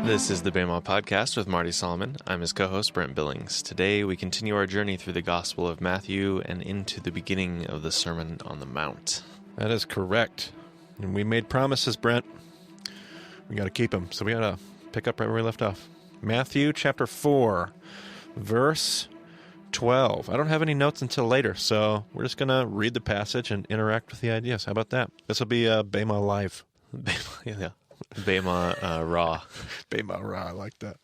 This is the Bama Podcast with Marty Solomon. I'm his co-host, Brent Billings. Today we continue our journey through the Gospel of Matthew and into the beginning of the Sermon on the Mount. That is correct. And we made promises, Brent. We got to keep them. So we got to pick up right where we left off. Matthew chapter 4, verse 12. I don't have any notes until later, so we're just going to read the passage and interact with the ideas. How about that? This will be Bama Live. Yeah. Bama Raw. Bama Raw, I like that.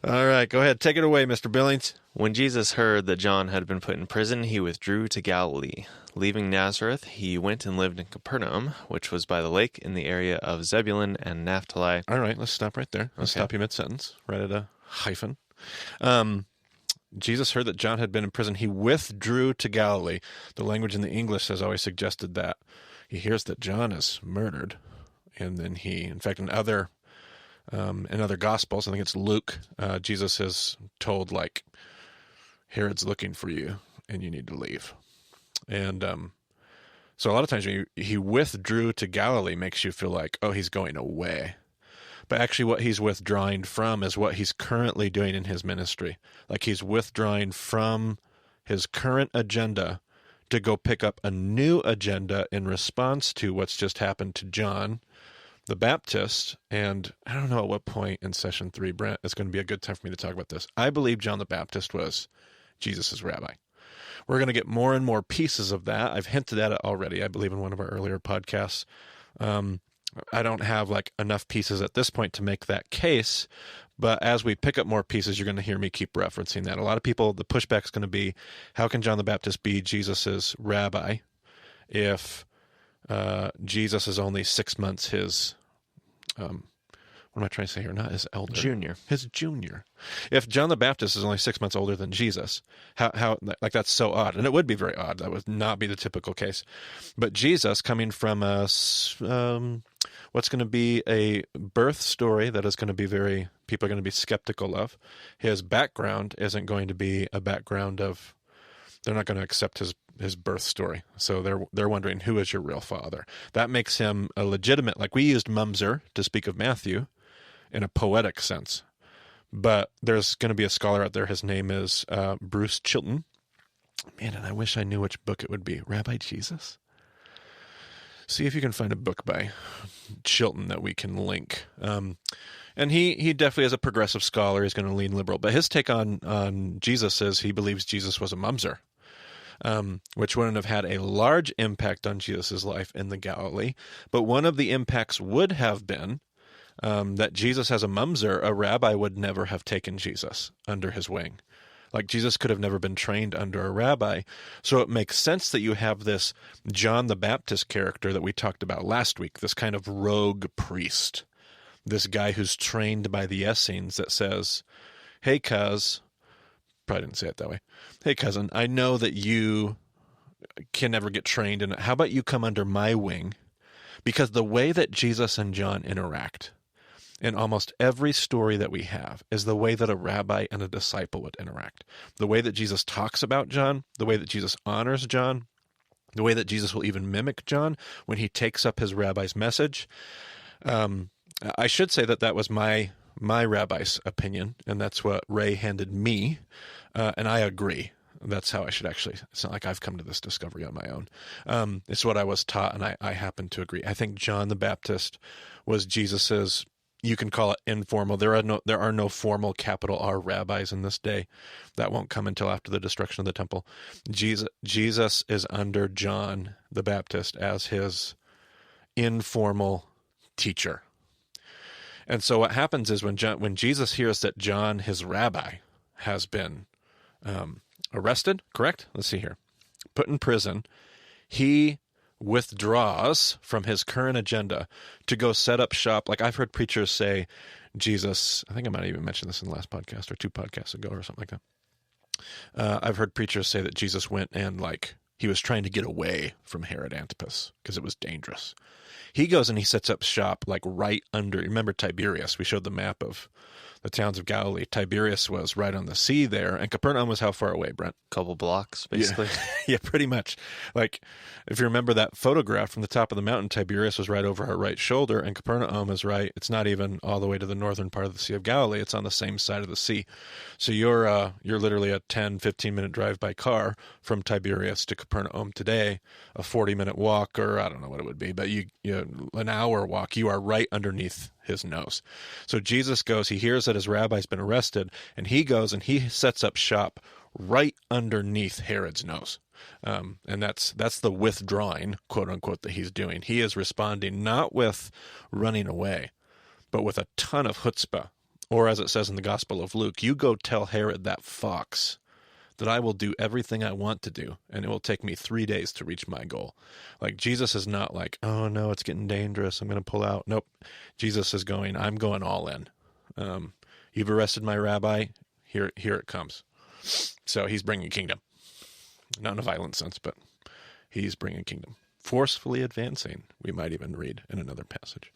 All right, go ahead. Take it away, Mr. Billings. When Jesus heard that John had been put in prison, he withdrew to Galilee. Leaving Nazareth, he went and lived in Capernaum, which was by the lake in the area of Zebulun and Naphtali. All right, let's stop right there. Let's stop you mid-sentence, right at a hyphen. Jesus heard that John had been in prison. He withdrew to Galilee. The language in the English has always suggested that. He hears that John is murdered. And then in fact, in other Gospels, I think it's Luke, Jesus is told, like, Herod's looking for you, and you need to leave. And so a lot of times when he withdrew to Galilee makes you feel like, oh, he's going away. But actually what he's withdrawing from is what he's currently doing in his ministry. Like he's withdrawing from his current agenda to go pick up a new agenda in response to what's just happened to John the Baptist. And I don't know at what point in session 3, Brent, it's going to be a good time for me to talk about this. I believe John the Baptist was Jesus' rabbi. We're going to get more and more pieces of that. I've hinted at it already, I believe, in one of our earlier podcasts. I don't have like enough pieces at this point to make that case, but as we pick up more pieces, you're going to hear me keep referencing that. A lot of people, the pushback's going to be, how can John the Baptist be Jesus's rabbi if Jesus is only 6 months his, what am I trying to say here? Not his elder. Junior. His junior. If John the Baptist is only 6 months older than Jesus, how like that's so odd. And it would be very odd. That would not be the typical case. But Jesus coming from what's going to be a birth story that is going to be people are going to be skeptical of. His background isn't going to be a background of, they're not going to accept his birth story. So they're wondering, who is your real father? That makes him a legitimate, like we used Mumser to speak of Matthew in a poetic sense. But there's going to be a scholar out there, his name is Bruce Chilton. Man, and I wish I knew which book it would be. Rabbi Jesus? See if you can find a book by Chilton that we can link. And he definitely is a progressive scholar. He's going to lean liberal. But his take on Jesus is he believes Jesus was a Mumser. Which wouldn't have had a large impact on Jesus' life in the Galilee. But one of the impacts would have been that Jesus as a Mumser, a rabbi would never have taken Jesus under his wing. Like Jesus could have never been trained under a rabbi. So it makes sense that you have this John the Baptist character that we talked about last week, this kind of rogue priest, this guy who's trained by the Essenes that says, hey, cuz, probably didn't say it that way. Hey, cousin, I know that you can never get trained in it. How about you come under my wing? Because the way that Jesus and John interact in almost every story that we have is the way that a rabbi and a disciple would interact. The way that Jesus talks about John, the way that Jesus honors John, the way that Jesus will even mimic John when he takes up his rabbi's message. I should say that was my rabbi's opinion, and that's what Ray handed me, and I agree. That's how I should actually, it's not like I've come to this discovery on my own. It's what I was taught, and I happen to agree. I think John the Baptist was Jesus's, you can call it informal. There are no formal capital R rabbis in this day. That won't come until after the destruction of the temple. Jesus is under John the Baptist as his informal teacher. And so what happens is when Jesus hears that John, his rabbi, has been arrested, correct? Let's see here. Put in prison, he withdraws from his current agenda to go set up shop. Like I've heard preachers say, Jesus, I think I might have even mentioned this in the last podcast or 2 podcasts ago or something like that. I've heard preachers say that Jesus went and he was trying to get away from Herod Antipas because it was dangerous. He goes and he sets up shop right under, remember Tiberias? We showed the map of the towns of Galilee. Tiberias was right on the sea there, and Capernaum was how far away, Brent? Couple blocks, basically. Yeah, yeah, pretty much. Like, if you remember that photograph from the top of the mountain, Tiberias was right over her right shoulder, and Capernaum is right. It's not even all the way to the northern part of the Sea of Galilee. It's on the same side of the sea. So you're literally a 10, 15-minute drive by car from Tiberias to Capernaum today, a 40-minute walk, or I don't know what it would be, but you an hour walk. You are right underneath his nose. So Jesus goes, he hears that his rabbi's been arrested, and he goes and he sets up shop right underneath Herod's nose. And that's the withdrawing, quote unquote, that he's doing. He is responding not with running away, but with a ton of chutzpah. Or as it says in the Gospel of Luke, you go tell Herod that fox that I will do everything I want to do, and it will take me 3 days to reach my goal. Like, Jesus is not like, oh no, it's getting dangerous, I'm going to pull out. Nope. Jesus is going, I'm going all in. You've arrested my rabbi, here it comes. So he's bringing kingdom. Not in a violent sense, but he's bringing kingdom. Forcefully advancing, we might even read in another passage.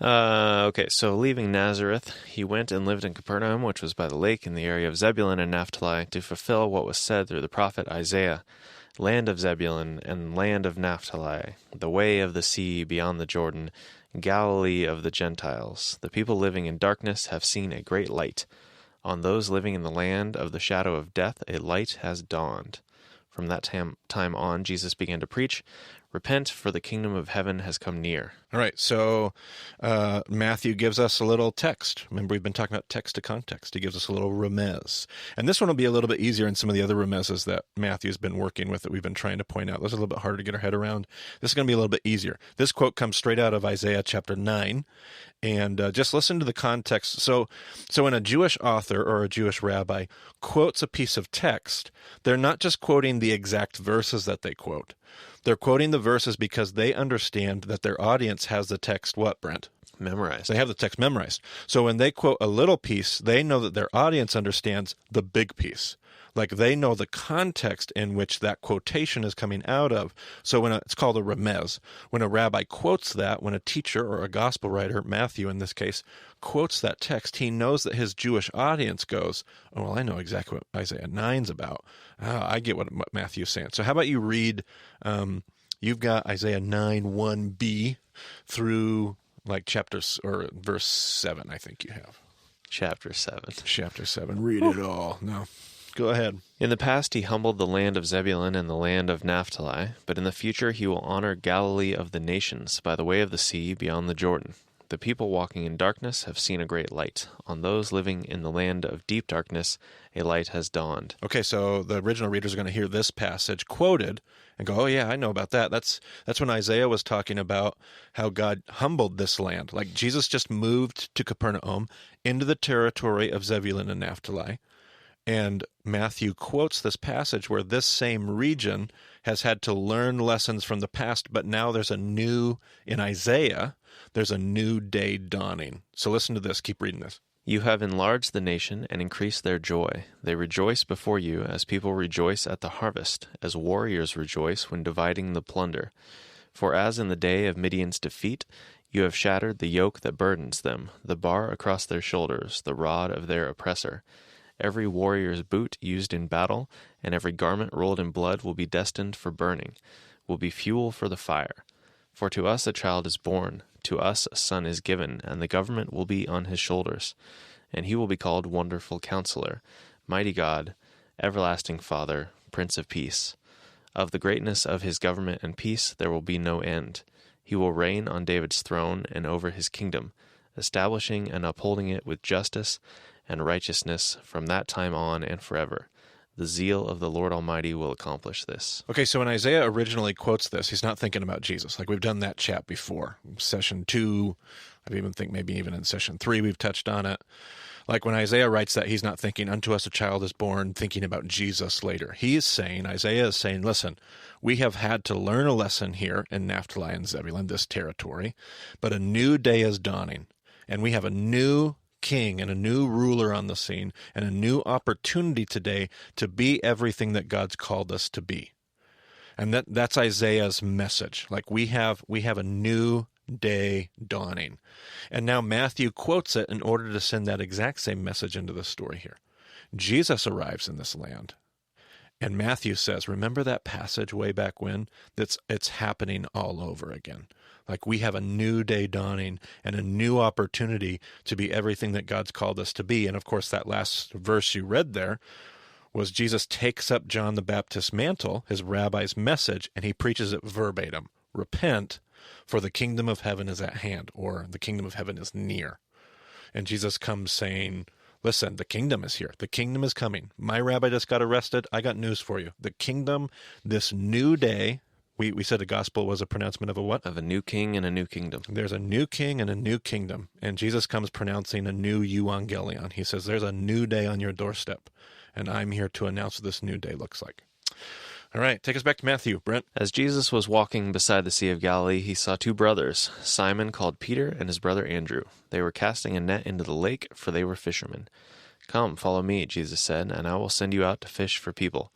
Okay, so leaving Nazareth, he went and lived in Capernaum, which was by the lake in the area of Zebulun and Naphtali, to fulfill what was said through the prophet Isaiah, land of Zebulun and land of Naphtali, the way of the sea beyond the Jordan, Galilee of the Gentiles. The people living in darkness have seen a great light. On those living in the land of the shadow of death, a light has dawned. From that time on, Jesus began to preach, repent, for the kingdom of heaven has come near. All right, so Matthew gives us a little text. Remember, we've been talking about text to context. He gives us a little remez. And this one will be a little bit easier than some of the other remezes that Matthew's been working with that we've been trying to point out. This is a little bit harder to get our head around. This is going to be a little bit easier. This quote comes straight out of Isaiah chapter 9. And just listen to the context. So when a Jewish author or a Jewish rabbi quotes a piece of text, they're not just quoting the exact verses that they quote. They're quoting the verses because they understand that their audience has the text, what, Brent? Memorized. They have the text memorized. So when they quote a little piece, they know that their audience understands the big piece. Like, they know the context in which that quotation is coming out of. So it's called a remez. When a rabbi quotes that, when a teacher or a gospel writer, Matthew in this case, quotes that text, he knows that his Jewish audience goes, oh, well, I know exactly what Isaiah 9's about. I get what Matthew's saying. So how about you read, you've got Isaiah 9, 1b through like chapters or verse 7, I think you have. Chapter 7. Chapter 7. Read it all. No. Go ahead. In the past he humbled the land of Zebulun and the land of Naphtali, but in the future he will honor Galilee of the nations by the way of the sea beyond the Jordan. The people walking in darkness have seen a great light. On those living in the land of deep darkness, a light has dawned. Okay, so the original readers are going to hear this passage quoted and go, oh yeah, I know about that. That's when Isaiah was talking about how God humbled this land. Like, Jesus just moved to Capernaum into the territory of Zebulun and Naphtali. And Matthew quotes this passage where this same region has had to learn lessons from the past, but now in Isaiah, there's a new day dawning. So listen to this. Keep reading this. You have enlarged the nation and increased their joy. They rejoice before you as people rejoice at the harvest, as warriors rejoice when dividing the plunder. For as in the day of Midian's defeat, you have shattered the yoke that burdens them, the bar across their shoulders, the rod of their oppressor. Every warrior's boot used in battle, and every garment rolled in blood will be destined for burning, will be fuel for the fire. For to us a child is born, to us a son is given, and the government will be on his shoulders. And he will be called Wonderful Counselor, Mighty God, Everlasting Father, Prince of Peace. Of the greatness of his government and peace there will be no end. He will reign on David's throne and over his kingdom, establishing and upholding it with justice and righteousness from that time on and forever. The zeal of the Lord Almighty will accomplish this. Okay, so when Isaiah originally quotes this, he's not thinking about Jesus. Like, we've done that chat before. Session 2, I even think maybe even in session 3 we've touched on it. Like, when Isaiah writes that, he's not thinking, unto us a child is born, thinking about Jesus later. Isaiah is saying, listen, we have had to learn a lesson here in Naphtali and Zebulun, this territory, but a new day is dawning, and we have a new king and a new ruler on the scene and a new opportunity today to be everything that God's called us to be. And that's Isaiah's message. Like, we have a new day dawning. And now Matthew quotes it in order to send that exact same message into the story here. Jesus arrives in this land. And Matthew says, remember that passage way back when? It's happening all over again. Like we have a new day dawning and a new opportunity to be everything that God's called us to be. And of course, that last verse you read there was Jesus takes up John the Baptist's mantle, his rabbi's message, and he preaches it verbatim. Repent, for the kingdom of heaven is at hand, or the kingdom of heaven is near. And Jesus comes saying, listen, the kingdom is here. The kingdom is coming. My rabbi just got arrested. I got news for you. The kingdom, this new day, we said the gospel was a pronouncement of a what? Of a new king and a new kingdom. There's a new king and a new kingdom. And Jesus comes pronouncing a new euangelion. He says, there's a new day on your doorstep. And I'm here to announce what this new day looks like. All right, take us back to Matthew, Brent. As Jesus was walking beside the Sea of Galilee, he saw two brothers, Simon called Peter and his brother Andrew. They were casting a net into the lake, for they were fishermen. Come, follow me, Jesus said, and I will send you out to fish for people.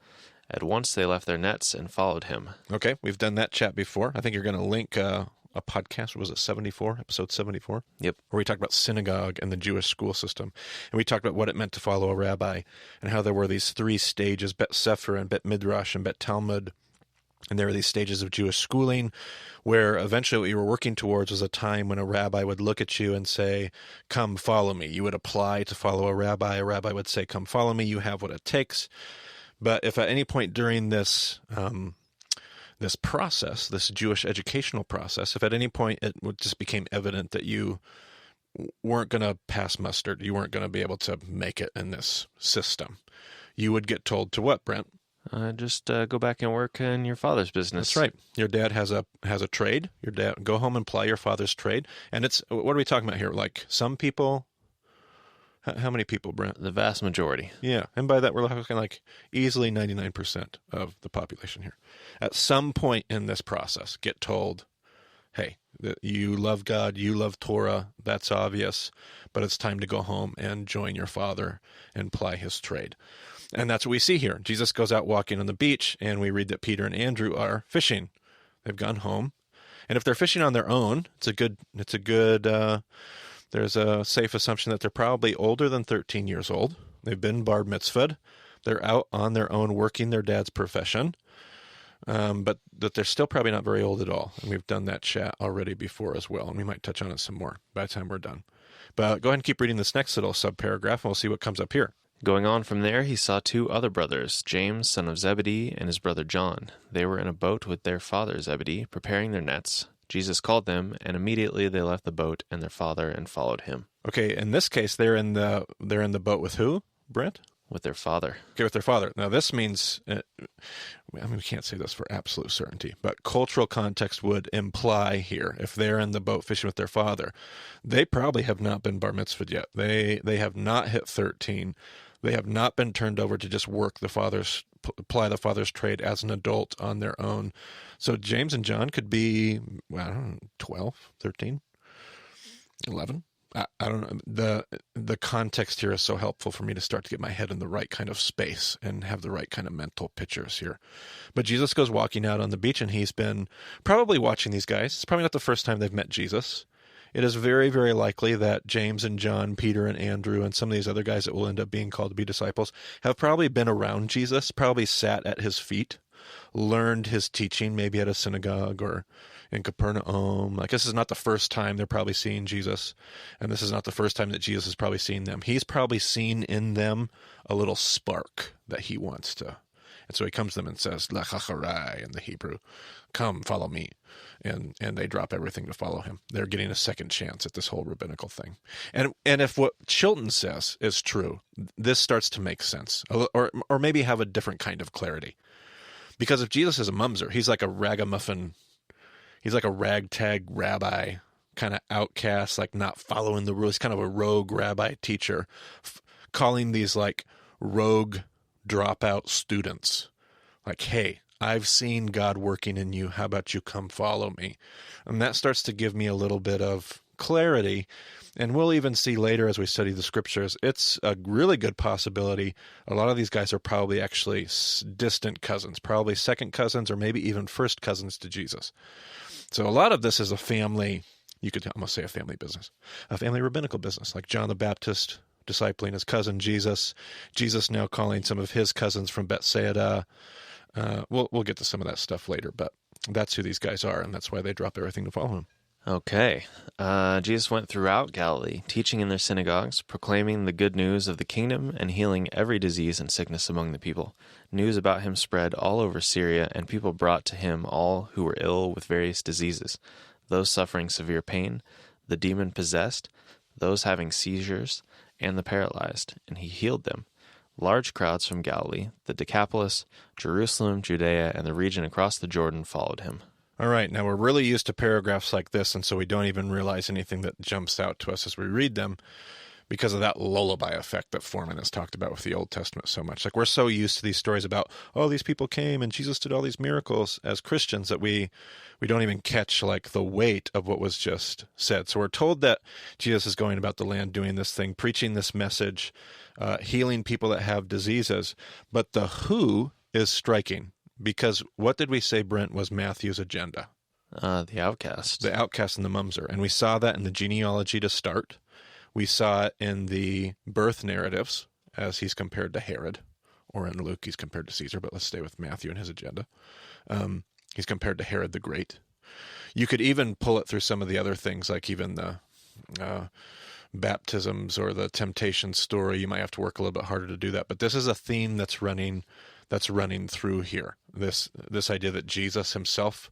At once they left their nets and followed him. Okay, we've done that chat before. I think you're going to link a podcast, was it 74, episode 74? Yep. Where we talked about synagogue and the Jewish school system. And we talked about what it meant to follow a rabbi and how there were these three stages, Bet Sefer and Bet Midrash and Bet Talmud. And there were these stages of Jewish schooling where eventually what you were working towards was a time when a rabbi would look at you and say, come follow me. You would apply to follow a rabbi. A rabbi would say, come follow me. You have what it takes. But if at any point during this this process, this Jewish educational process, if at any point it just became evident that you weren't going to pass muster, you weren't going to be able to make it in this system, you would get told to what, Brent? Just go back and work in your father's business. That's right. Your dad has a trade. Your dad, go home and ply your father's trade. And it's, what are we talking about here? Like some people, how many people, Brent? The vast majority. Yeah. And by that, we're looking like easily 99% of the population here. At some point in this process, get told, hey, you love God, you love Torah, that's obvious, but it's time to go home and join your father and ply his trade. And that's what we see here. Jesus goes out walking on the beach, and we read that Peter and Andrew are fishing. They've gone home. And if they're fishing on their own, there's a safe assumption that they're probably older than 13 years old. They've been bar mitzvahed. They're out on their own working their dad's profession. But that they're still probably not very old at all. And we've done that chat already before as well. And we might touch on it some more by the time we're done. But go ahead and keep reading this next little subparagraph, and we'll see what comes up here. Going on from there, he saw two other brothers, James, son of Zebedee, and his brother John. They were in a boat with their father Zebedee, preparing their nets. Jesus called them, and immediately they left the boat and their father and followed him. Okay, in this case, they're in the boat with who, Brent? With their father. Okay, with their father. Now, this means, we can't say this for absolute certainty, but cultural context would imply here, if they're in the boat fishing with their father, they probably have not been bar mitzvahed yet. They have not hit 13. They have not been turned over to just work apply the father's trade as an adult on their own. So James and John could be, 12, 13, 11. I don't know. The context here is so helpful for me to start to get my head in the right kind of space and have the right kind of mental pictures here. But Jesus goes walking out on the beach, and he's been probably watching these guys. It's probably not the first time they've met Jesus. It is very, very likely that James and John, Peter and Andrew, and some of these other guys that will end up being called to be disciples have probably been around Jesus, probably sat at his feet, learned his teaching, maybe at a synagogue or in Capernaum. Like, this is not the first time they're probably seeing Jesus, and this is not the first time that Jesus is probably seeing them. He's probably seen in them a little spark that he wants to. And so he comes to them and says, Lachacharai in the Hebrew, come, follow me. And they drop everything to follow him. They're getting a second chance at this whole rabbinical thing. And if what Chilton says is true, this starts to make sense, or maybe have a different kind of clarity. Because if Jesus is a mumser, he's like a ragamuffin, he's like a ragtag rabbi, kind of outcast, like not following the rules, kind of a rogue rabbi teacher, calling these like rogue dropout students, like, hey, I've seen God working in you. How about you come follow me? And that starts to give me a little bit of clarity. And we'll even see later as we study the scriptures, it's a really good possibility. A lot of these guys are probably actually distant cousins, probably second cousins or maybe even first cousins to Jesus. So a lot of this is a family You could almost say a family business, a family rabbinical business, like John the Baptist discipling his cousin Jesus, Jesus now calling some of his cousins from Bethsaida. We'll get to some of that stuff later, but that's who these guys are, and that's why they drop everything to follow him. Okay. Jesus went throughout Galilee, teaching in their synagogues, proclaiming the good news of the kingdom, and healing every disease and sickness among the people. News about him spread all over Syria, and people brought to him all who were ill with various diseases, those suffering severe pain, the demon-possessed, those having seizures, and the paralyzed, and he healed them. Large crowds from Galilee, the Decapolis, Jerusalem, Judea, and the region across the Jordan followed him. All right, now we're really used to paragraphs like this, and so we don't even realize anything that jumps out to us as we read them because of that lullaby effect that Foreman has talked about with the Old Testament so much. Like, we're so used to these stories about, oh, these people came and Jesus did all these miracles as Christians that we don't even catch, like, the weight of what was just said. So we're told that Jesus is going about the land doing this thing, preaching this message, healing people that have diseases, but the who is striking. Because what did we say, Brent, was Matthew's agenda? The outcast. The outcast and the mumser. And we saw that in the genealogy to start. We saw it in the birth narratives as he's compared to Herod. Or in Luke, he's compared to Caesar, but let's stay with Matthew and his agenda. He's compared to Herod the Great. You could even pull it through some of the other things, like even the baptisms or the temptation story. You might have to work a little bit harder to do that. But this is a theme that's running through here. This idea that Jesus himself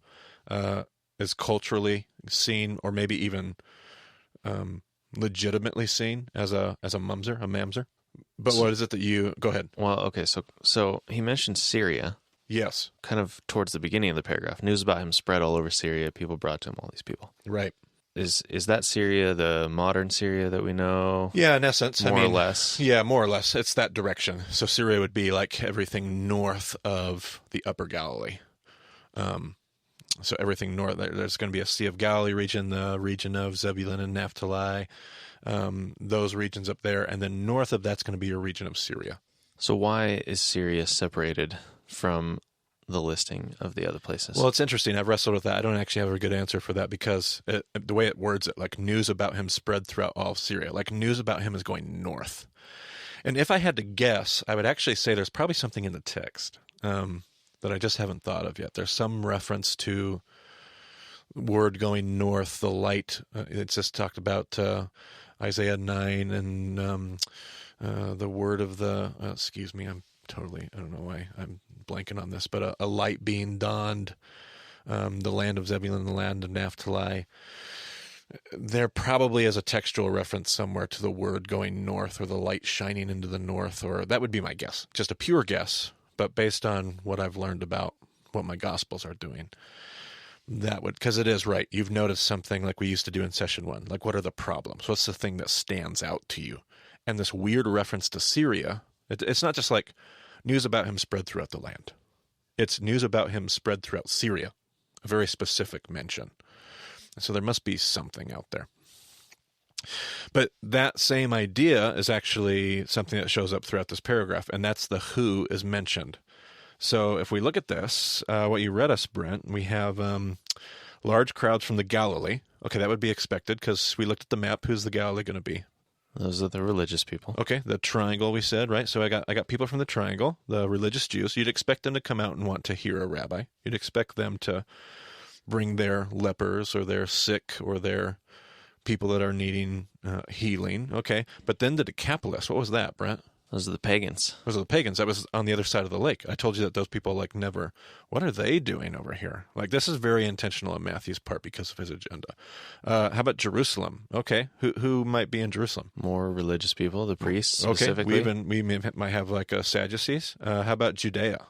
is culturally seen, or maybe even legitimately seen as a mamzer. But what is it that you go ahead? Well, okay, so he mentioned Syria. Yes. Kind of towards the beginning of the paragraph. News about him spread all over Syria. People brought to him all these people. Right. Is that Syria the modern Syria that we know? Yeah, in essence. More or less. Yeah, more or less. It's that direction. So Syria would be like everything north of the Upper Galilee. So everything north, there's going to be a Sea of Galilee region, the region of Zebulun and Naphtali, those regions up there. And then north of that's going to be your region of Syria. So why is Syria separated from the listing of the other places? Well, it's interesting. I've wrestled with that. I don't actually have a good answer for that because the way it words it, like news about him spread throughout all of Syria, like news about him is going north. And if I had to guess, I would actually say there's probably something in the text that I just haven't thought of yet. There's some reference to word going north, the light. It's just talked about Isaiah 9 and the word of the, excuse me, I don't know why I'm blanking on this, but a light being dawned, the land of Zebulun, the land of Naphtali. There probably is a textual reference somewhere to the word going north or the light shining into the north, or that would be my guess. Just a pure guess, but based on what I've learned about what my Gospels are doing. That would, because it is right. You've noticed something like we used to do in session 1. Like, what are the problems? What's the thing that stands out to you? And this weird reference to Syria, it's not just like news about him spread throughout the land. It's news about him spread throughout Syria, a very specific mention. So there must be something out there. But that same idea is actually something that shows up throughout this paragraph, and that's the who is mentioned. So if we look at this, what you read us, Brent, we have large crowds from the Galilee. Okay, that would be expected because we looked at the map. Who's the Galilee going to be? Those are the religious people. Okay, the triangle we said, right? So I got people from the triangle, the religious Jews. You'd expect them to come out and want to hear a rabbi. You'd expect them to bring their lepers or their sick or their people that are needing healing. Okay, but then the Decapolis, what was that, Brent? Those are the pagans. Those are the pagans. That was on the other side of the lake. I told you that those people never, what are they doing over here? This is very intentional on Matthew's part because of his agenda. How about Jerusalem? Okay. Who might be in Jerusalem? More religious people, the priests Okay. specifically. We might have a Sadducees. How about Judea?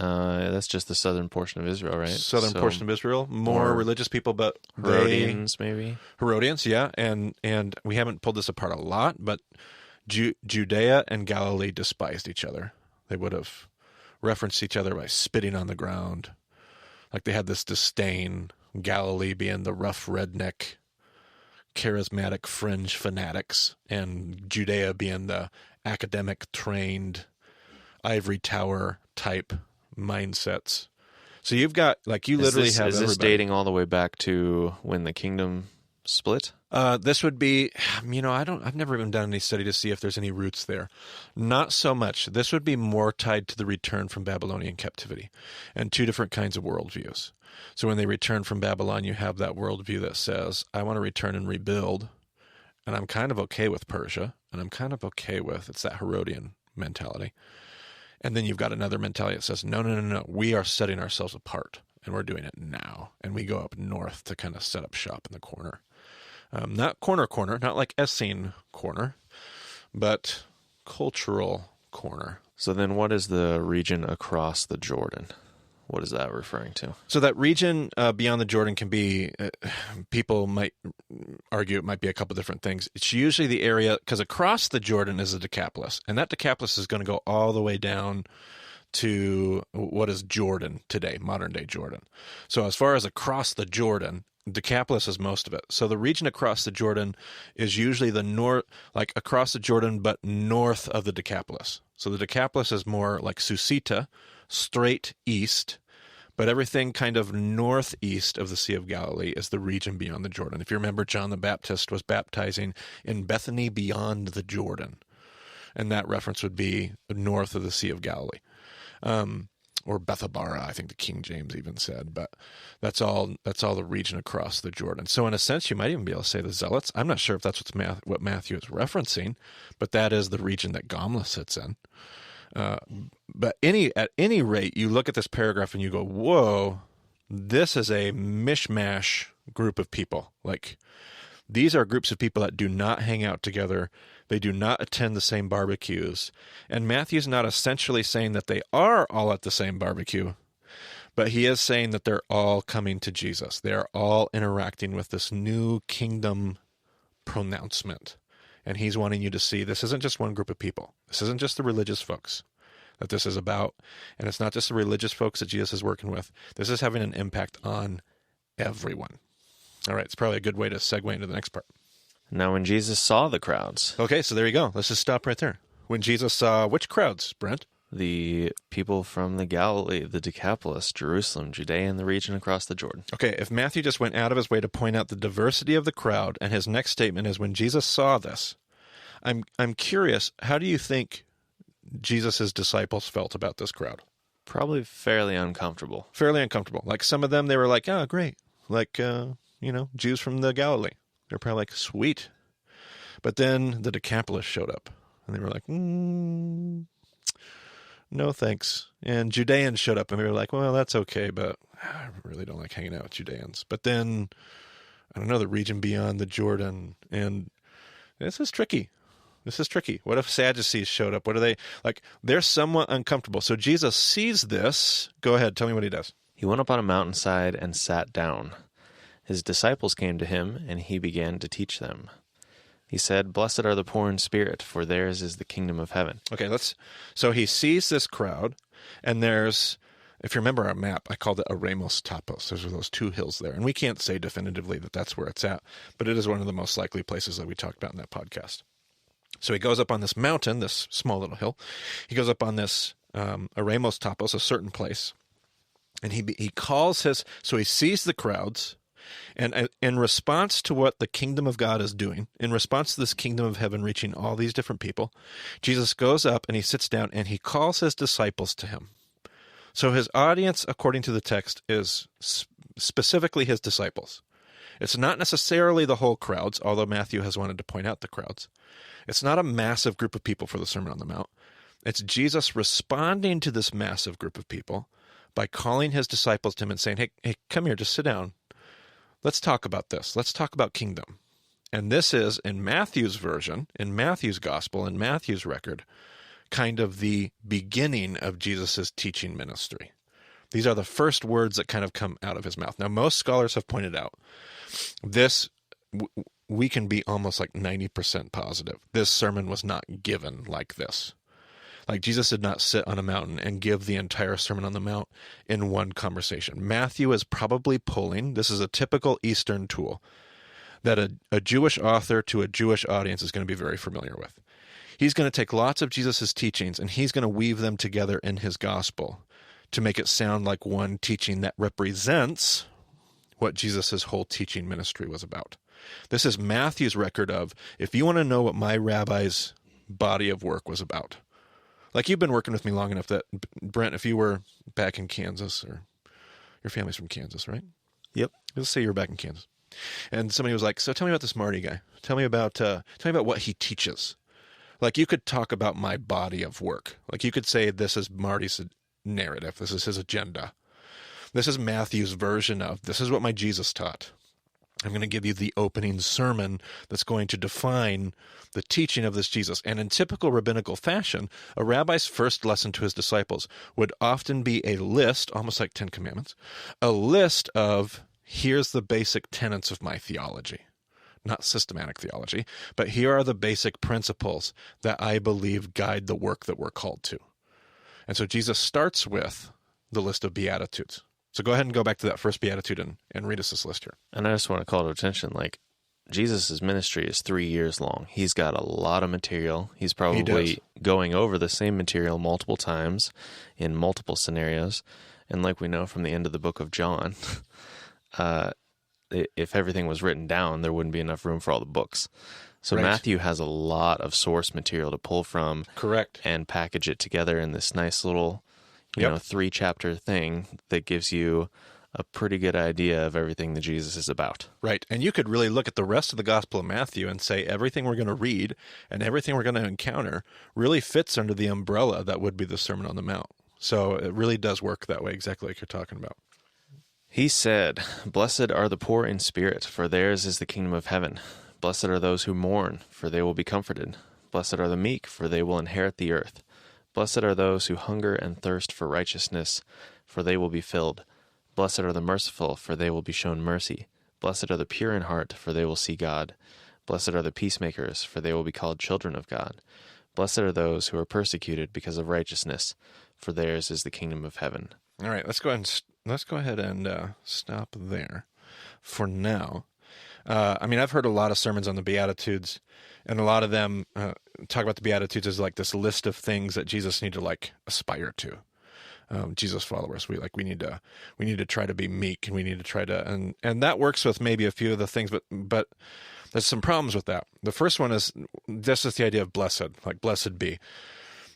That's just the southern portion of Israel, right? Southern portion of Israel. More religious people, but Herodians, maybe? Herodians, yeah. And we haven't pulled this apart a lot, but Judea and Galilee despised each other. They would have referenced each other by spitting on the ground. Like they had this disdain, Galilee being the rough redneck, charismatic fringe fanatics, and Judea being the academic, trained, ivory tower type mindsets. So you've got, you literally have everybody. Is this dating all the way back to when the kingdom split? This would be, I've never even done any study to see if there's any roots there. Not so much. This would be more tied to the return from Babylonian captivity and two different kinds of worldviews. So when they return from Babylon, you have that worldview that says, I want to return and rebuild, and I'm kind of okay with Persia, and I'm kind of okay with, it's that Herodian mentality. And then you've got another mentality that says, no, we are setting ourselves apart, and we're doing it now. And we go up north to kind of set up shop in the corner. Not corner, not like Essene corner, but cultural corner. So then what is the region across the Jordan? What is that referring to? So that region beyond the Jordan can be, people might argue it might be a couple different things. It's usually the area, because across the Jordan is the Decapolis, and that Decapolis is going to go all the way down to what is Jordan today, modern-day Jordan. So as far as across the Jordan, Decapolis is most of it. So the region across the Jordan is usually the north, like across the Jordan, but north of the Decapolis. So the Decapolis is more like Susita, straight east, but everything kind of northeast of the Sea of Galilee is the region beyond the Jordan. If you remember, John the Baptist was baptizing in Bethany beyond the Jordan, and that reference would be north of the Sea of Galilee. Or Bethabara, I think the King James even said, but that's all the region across the Jordan. So in a sense, you might even be able to say the Zealots. I'm not sure if that's what Matthew is referencing, but that is the region that Gomla sits in. But at any rate, you look at this paragraph and you go, whoa, this is a mishmash group of people. Like, these are groups of people that do not hang out together. They do not attend the same barbecues. And Matthew's not essentially saying that they are all at the same barbecue, but he is saying that they're all coming to Jesus. They are all interacting with this new kingdom pronouncement. And he's wanting you to see this isn't just one group of people. This isn't just the religious folks that this is about. And it's not just the religious folks that Jesus is working with. This is having an impact on everyone. All right, it's probably a good way to segue into the next part. Now when Jesus saw the crowds. Okay, so there you go. Let's just stop right there. When Jesus saw which crowds, Brent? The people from the Galilee, the Decapolis, Jerusalem, Judea, and the region across the Jordan. Okay, if Matthew just went out of his way to point out the diversity of the crowd, and his next statement is when Jesus saw this, I'm curious, how do you think Jesus' disciples felt about this crowd? Probably fairly uncomfortable. Fairly uncomfortable. Like some of them, they were like, oh, great. Like, Jews from the Galilee. They're probably like, sweet. But then the Decapolis showed up, and they were like, no thanks. And Judeans showed up, and they were like, well, that's okay, but I really don't like hanging out with Judeans. But then, I don't know, the region beyond the Jordan, and this is tricky. What if Sadducees showed up? What are they, like, they're somewhat uncomfortable. So Jesus sees this. Go ahead, tell me what he does. He went up on a mountainside and sat down. His disciples came to him, and he began to teach them. He said, "Blessed are the poor in spirit, for theirs is the kingdom of heaven." Okay, so he sees this crowd, and there's, if you remember our map, I called it Aramos Tapos. There's those two hills there, and we can't say definitively that that's where it's at, but it is one of the most likely places that we talked about in that podcast. So he goes up on this mountain, this small little hill. He goes up on this Aramos Tapos, a certain place, and he calls so he sees the crowds. And in response to what the kingdom of God is doing, in response to this kingdom of heaven reaching all these different people, Jesus goes up and he sits down and he calls his disciples to him. So his audience, according to the text, is specifically his disciples. It's not necessarily the whole crowds, although Matthew has wanted to point out the crowds. It's not a massive group of people for the Sermon on the Mount. It's Jesus responding to this massive group of people by calling his disciples to him and saying, hey, come here, just sit down. Let's talk about this. Let's talk about kingdom. And this is, in Matthew's version, in Matthew's gospel, in Matthew's record, kind of the beginning of Jesus' teaching ministry. These are the first words that kind of come out of his mouth. Now, most scholars have pointed out this, we can be almost like 90% positive. This sermon was not given like this. Like Jesus did not sit on a mountain and give the entire Sermon on the Mount in one conversation. Matthew is probably pulling, this is a typical Eastern tool, that a Jewish author to a Jewish audience is going to be very familiar with. He's going to take lots of Jesus' teachings and he's going to weave them together in his gospel to make it sound like one teaching that represents what Jesus' whole teaching ministry was about. This is Matthew's record of, if you want to know what my rabbi's body of work was about. Like, you've been working with me long enough that, Brent, if you were back in Kansas, or your family's from Kansas, right? Yep. Let's say you're back in Kansas. And somebody was like, so tell me about this Marty guy. Tell me about what he teaches. Like, you could talk about my body of work. Like, you could say, this is Marty's narrative. This is his agenda. This is Matthew's version of, this is what my Jesus taught. I'm going to give you the opening sermon that's going to define the teaching of this Jesus. And in typical rabbinical fashion, a rabbi's first lesson to his disciples would often be a list, almost like 10 Commandments, a list of, here's the basic tenets of my theology. Not systematic theology, but here are the basic principles that I believe guide the work that we're called to. And so Jesus starts with the list of Beatitudes. So go ahead and go back to that first Beatitude and read us this list here. And I just want to call to attention, like, Jesus' ministry is 3 years long. He's got a lot of material. He's probably going over the same material multiple times in multiple scenarios. And like we know from the end of the book of John, if everything was written down, there wouldn't be enough room for all the books. So right. Matthew has a lot of source material to pull from. Correct. And package it together in this nice little, you know, 3-chapter thing that gives you a pretty good idea of everything that Jesus is about. Right. And you could really look at the rest of the Gospel of Matthew and say everything we're going to read and everything we're going to encounter really fits under the umbrella that would be the Sermon on the Mount. So it really does work that way, exactly like you're talking about. He said, "Blessed are the poor in spirit, for theirs is the kingdom of heaven. Blessed are those who mourn, for they will be comforted. Blessed are the meek, for they will inherit the earth. Blessed are those who hunger and thirst for righteousness, for they will be filled. Blessed are the merciful, for they will be shown mercy. Blessed are the pure in heart, for they will see God. Blessed are the peacemakers, for they will be called children of God. Blessed are those who are persecuted because of righteousness, for theirs is the kingdom of heaven." All right, let's go ahead and stop there for now. I've heard a lot of sermons on the Beatitudes, and a lot of them talk about the Beatitudes as like this list of things that Jesus need to like aspire to. Jesus followers, we need to try to be meek, and we need to try to, and that works with maybe a few of the things, but there's some problems with that. The first one is this is the idea of blessed, like blessed be.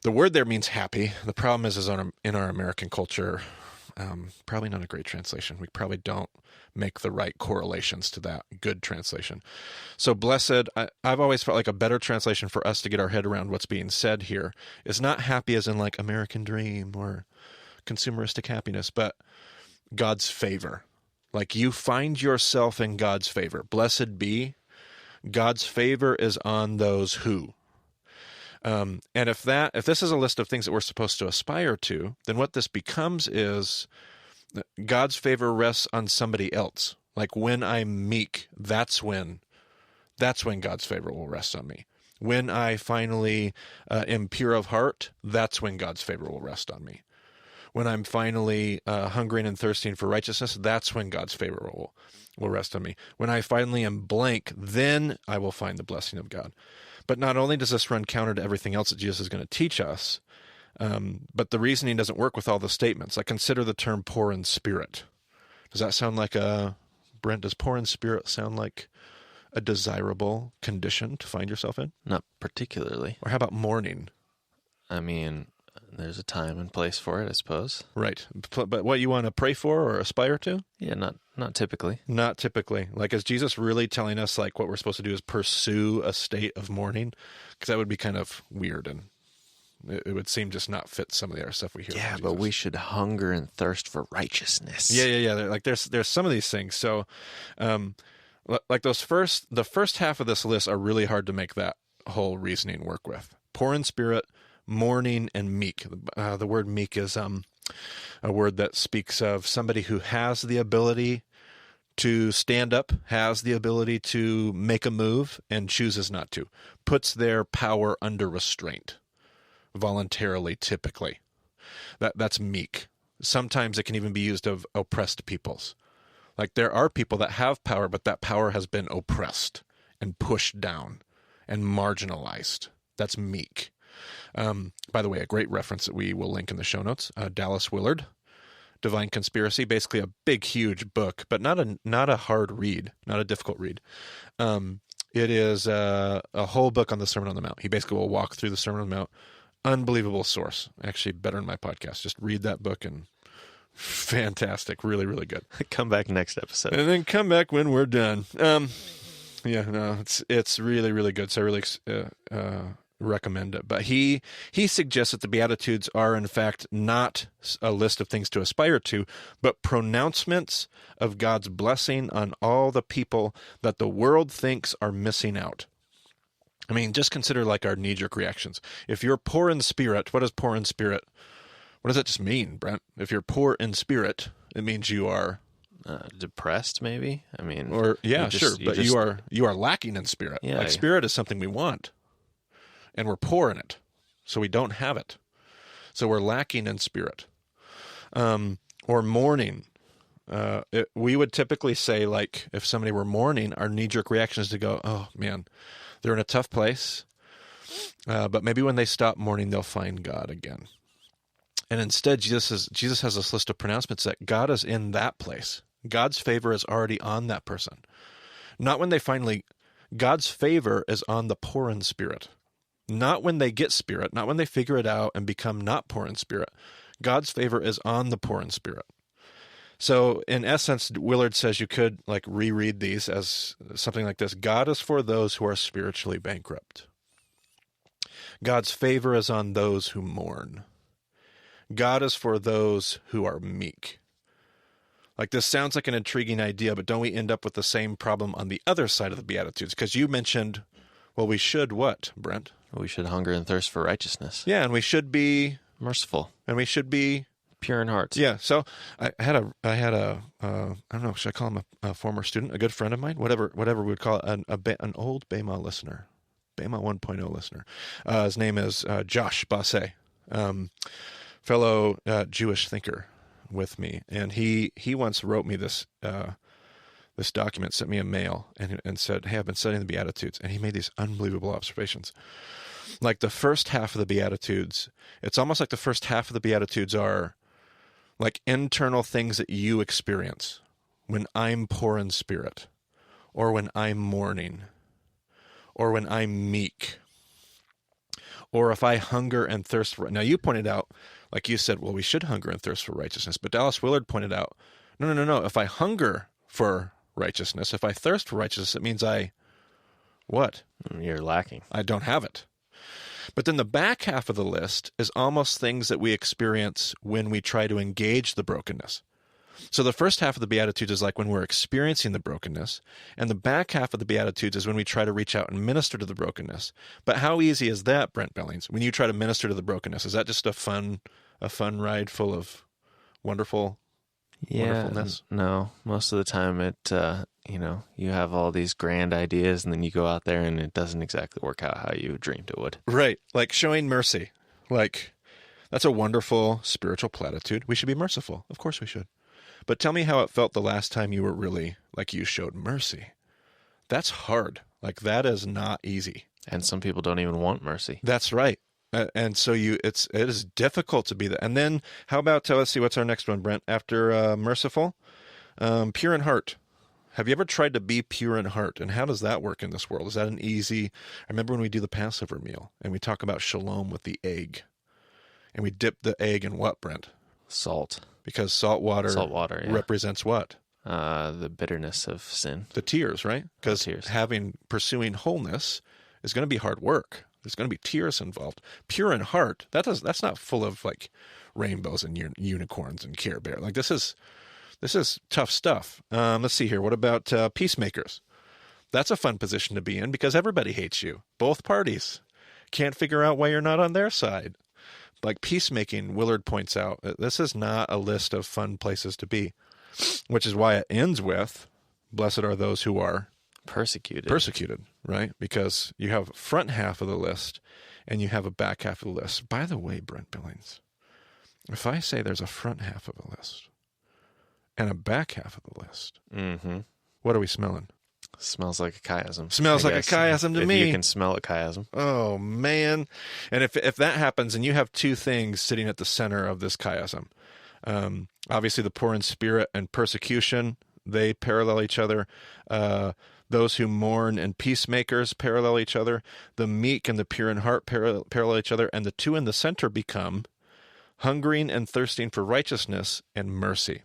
The word there means happy. The problem is in our American culture, probably not a great translation. We probably don't make the right correlations to that good translation. So blessed, I've always felt like a better translation for us to get our head around what's being said here is not happy as in like American dream or consumeristic happiness, but God's favor. Like you find yourself in God's favor. Blessed be, God's favor is on those who. And if this is a list of things that we're supposed to aspire to, then what this becomes is God's favor rests on somebody else. Like when I'm meek, that's when God's favor will rest on me. When I finally am pure of heart, that's when God's favor will rest on me. When I'm finally hungering and thirsting for righteousness, that's when God's favor will rest on me. When I finally am blank, then I will find the blessing of God. But not only does this run counter to everything else that Jesus is going to teach us, but the reasoning doesn't work with all the statements. Like consider the term poor in spirit. Does that sound like Brent, does poor in spirit sound like a desirable condition to find yourself in? Not particularly. Or how about mourning? I mean, there's a time and place for it, I suppose. Right. But what you want to pray for or aspire to? Yeah, not typically. Not typically. Like, is Jesus really telling us, like, what we're supposed to do is pursue a state of mourning? Because that would be kind of weird, and it would seem just not fit some of the other stuff we hear. Yeah, but we should hunger and thirst for righteousness. Yeah. Like, there's some of these things. So, like the first half of this list are really hard to make that whole reasoning work with. Poor in spirit, mourning, and meek. The word meek is a word that speaks of somebody who has the ability to stand up, has the ability to make a move, and chooses not to. Puts their power under restraint, voluntarily, typically. That's meek. Sometimes it can even be used of oppressed peoples. Like there are people that have power, but that power has been oppressed and pushed down and marginalized. That's meek. By the way, a great reference that we will link in the show notes, Dallas Willard. Divine Conspiracy, basically a big, huge book, but not a hard read, not a difficult read. It is a whole book on the Sermon on the Mount. He basically will walk through the Sermon on the Mount. Unbelievable source. Actually, better than my podcast. Just read that book and fantastic. Really, really good. Come back next episode. And then come back when we're done. Yeah, no, it's really, really good. So I really recommend it. But he suggests that the Beatitudes are, in fact, not a list of things to aspire to, but pronouncements of God's blessing on all the people that the world thinks are missing out. I mean, just consider like our knee-jerk reactions. If you're poor in spirit, what is poor in spirit? What does that just mean, Brent? If you're poor in spirit, it means you are depressed, maybe. I mean, or yeah, sure, but you are lacking in spirit. Yeah, like spirit is something we want, and we're poor in it, so we don't have it. So we're lacking in spirit. Or mourning. We would typically say, like, if somebody were mourning, our knee-jerk reaction is to go, "Oh man, they're in a tough place." But maybe when they stop mourning, they'll find God again. And instead, Jesus has this list of pronouncements that God is in that place. God's favor is already on that person. Not when they finally, God's favor is on the poor in spirit. Not when they get spirit, not when they figure it out and become not poor in spirit. God's favor is on the poor in spirit. So in essence, Willard says you could like reread these as something like this. God is for those who are spiritually bankrupt. God's favor is on those who mourn. God is for those who are meek. Like, this sounds like an intriguing idea, but don't we end up with the same problem on the other side of the Beatitudes? Because you mentioned, well, we should what, Brent? We should hunger and thirst for righteousness. Yeah, and we should be merciful. And we should be pure in heart. Yeah, so I had a I don't know, should I call him a former student, a good friend of mine, whatever we would call it, an old Bema listener, Bema 1.0 listener. His name is Josh Basset, fellow Jewish thinker with me, and he once wrote me this document, sent me a mail, and said, "Hey, I've been studying the Beatitudes," and he made these unbelievable observations. Like the first half of the Beatitudes, it's almost like the first half of the Beatitudes are like internal things that you experience when I'm poor in spirit, or when I'm mourning, or when I'm meek, or if I hunger and thirst for. Now, you pointed out, like you said, well, we should hunger and thirst for righteousness. But Dallas Willard pointed out, no. If I hunger for righteousness, if I thirst for righteousness, it means what? You're lacking. I don't have it. But then the back half of the list is almost things that we experience when we try to engage the brokenness. So the first half of the Beatitudes is like when we're experiencing the brokenness, and the back half of the Beatitudes is when we try to reach out and minister to the brokenness. But how easy is that, Brent Billings, when you try to minister to the brokenness? Is that just a fun ride full of wonderfulness? No. Most of the time you have all these grand ideas, and then you go out there and it doesn't exactly work out how you dreamed it would. Right. Like showing mercy. Like, that's a wonderful spiritual platitude. We should be merciful. Of course we should. But tell me how it felt the last time you were really, like, you showed mercy. That's hard. Like, that is not easy. And some people don't even want mercy. That's right. And so it is difficult to be that. And then how about, let's see, what's our next one, Brent? After merciful, pure in heart. Have you ever tried to be pure in heart? And how does that work in this world? Is that an easy? I remember when we do the Passover meal and we talk about shalom with the egg. And we dip the egg in what, Brent? Salt. Because salt water yeah. represents what? The bitterness of sin. The tears, right? Because pursuing wholeness is going to be hard work. There's going to be tears involved. Pure in heart, that's not full of like rainbows and unicorns and Care Bear. Like this is tough stuff. Let's see here. What about peacemakers? That's a fun position to be in because everybody hates you. Both parties can't figure out why you're not on their side. Like peacemaking, Willard points out, this is not a list of fun places to be, which is why it ends with, blessed are those who are persecuted, right? Because you have a front half of the list and you have a back half of the list. By the way, Brent Billings, if I say there's a front half of a list and a back half of the list, what are we smelling? Smells like a chiasm. Smells like a chiasm to me. If you can smell a chiasm. Oh, man. And if that happens and you have two things sitting at the center of this chiasm, Obviously, the poor in spirit and persecution, they parallel each other. Those who mourn and peacemakers parallel each other. The meek and the pure in heart parallel each other. And the two in the center become hungering and thirsting for righteousness and mercy.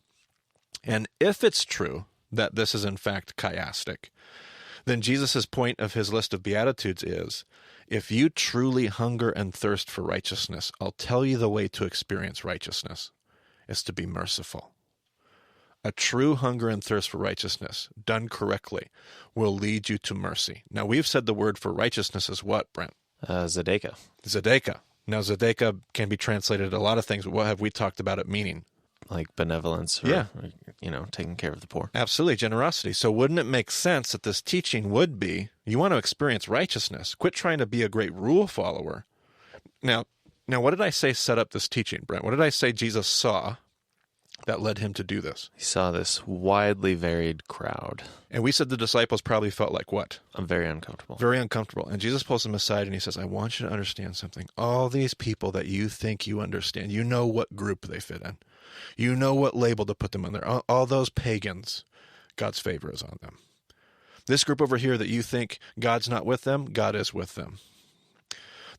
And if it's true that this is in fact chiastic, then Jesus' point of his list of Beatitudes is, if you truly hunger and thirst for righteousness, I'll tell you the way to experience righteousness is to be merciful. A true hunger and thirst for righteousness, done correctly, will lead you to mercy. Now, we've said the word for righteousness is what, Brent? Zedekah. Zedekah. Now, Zedekah can be translated a lot of things, but what have we talked about it meaning? Like benevolence or, taking care of the poor. Absolutely, generosity. So wouldn't it make sense that this teaching would be, you want to experience righteousness, quit trying to be a great rule follower. Now, what did I say set up this teaching, Brent? What did I say Jesus saw that led him to do this? He saw this widely varied crowd. And we said the disciples probably felt like what? Very uncomfortable. Very uncomfortable. And Jesus pulls them aside and he says, I want you to understand something. All these people that you think you understand, you know what group they fit in. You know what label to put them on there. All those pagans, God's favor is on them. This group over here that you think God's not with them, God is with them.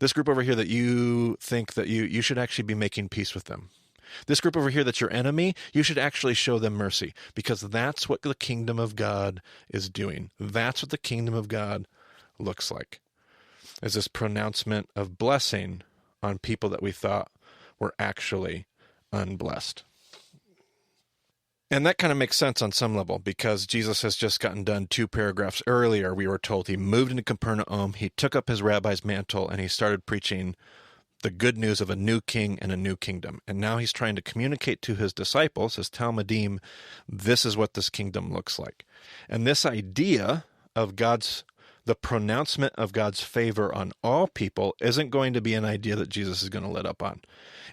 This group over here that you think that you should actually be making peace with them. This group over here that's your enemy, you should actually show them mercy, because that's what the kingdom of God is doing. That's what the kingdom of God looks like, is this pronouncement of blessing on people that we thought were actually unblessed. And that kind of makes sense on some level, because Jesus has just gotten done 2 paragraphs earlier. We were told he moved into Capernaum, he took up his rabbi's mantle, and he started preaching the good news of a new king and a new kingdom. And now he's trying to communicate to his disciples, his Talmudim, this is what this kingdom looks like. And this idea of the pronouncement of God's favor on all people isn't going to be an idea that Jesus is going to let up on.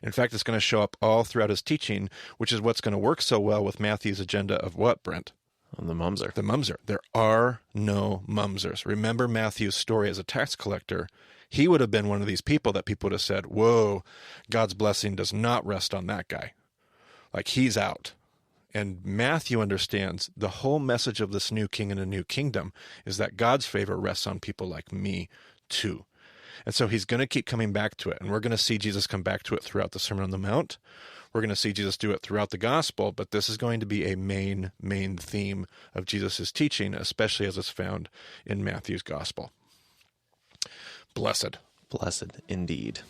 In fact, it's going to show up all throughout his teaching, which is what's going to work so well with Matthew's agenda of what, Brent? The mumser. The mumser. There are no mumsers. Remember Matthew's story as a tax collector. He would have been one of these people that people would have said, whoa, God's blessing does not rest on that guy. Like, he's out. And Matthew understands the whole message of this new king and a new kingdom is that God's favor rests on people like me too. And so he's going to keep coming back to it. And we're going to see Jesus come back to it throughout the Sermon on the Mount. We're going to see Jesus do it throughout the gospel, but this is going to be a main theme of Jesus' teaching, especially as it's found in Matthew's gospel. Blessed. Blessed indeed.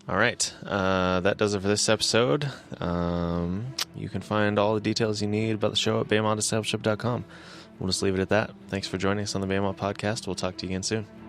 All right. That does it for this episode. You can find all the details you need about the show at BaymontDiscipleship.com. We'll just leave it at that. Thanks for joining us on the Baymont Podcast. We'll talk to you again soon.